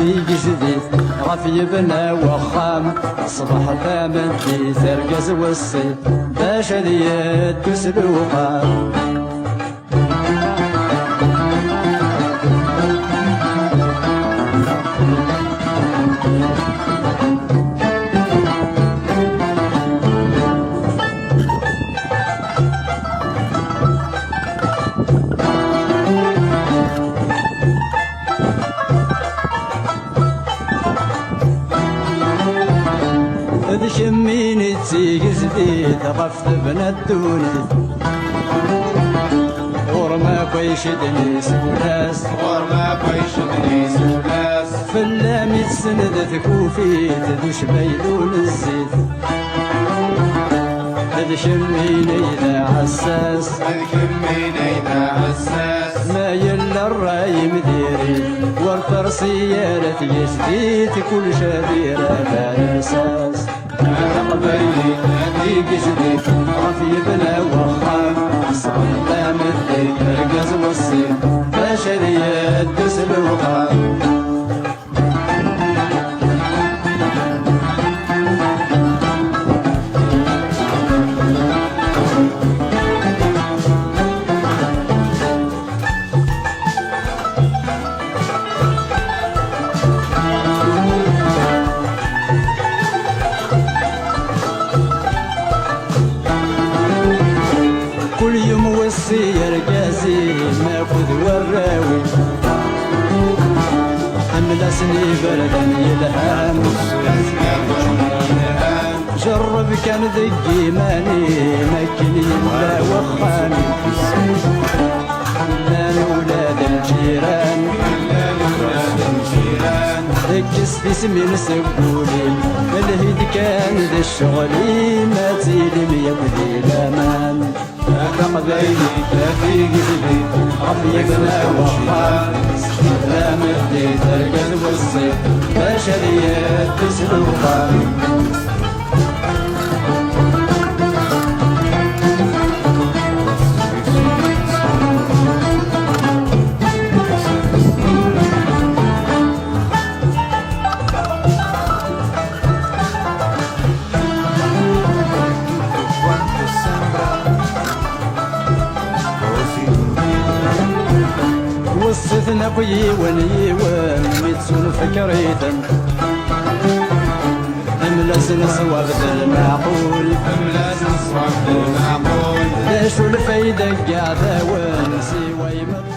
ثيق جديد غف يبنى وخام صبح ثامن في ترقز والصيد باش ذياد تسلوقا شميني تسيق زديد غفت بنا الدوني ورما كويشدني سولاس ورما كويشدني سولاس فلا ميت سند ثكوفي تدوش بيلون الزيت هذ شميني ذا عساس هذ شميني ذا عساس ما يلا الراي مديري ورطر سيارة يزديت كل شديرة بالأساس تقبلي هديك جديد رفي بلا وخام صلى مدي ترقز والصيد بشرية تسل الوقام كل يوم والسير قاسي ما خذ والراوي أملسني بردا يلهام جرب كان ذقي ماني مكني لا وخاني لا ولاد الجيران ذكست اسمي نسبولي الهيد كان ذا الشغلي ما تيلم يبدي الامان تقبلي هديك جديد ربي بلا وخام لا مدي ترقد والصيد بشرية تسلوقا وصيتنا بيوان يوان ميتسون فكريتا أملسنا صواب ذا المعقول أملسنا صواب ذا المعقول ليش الفايدة قاعدة وان سوى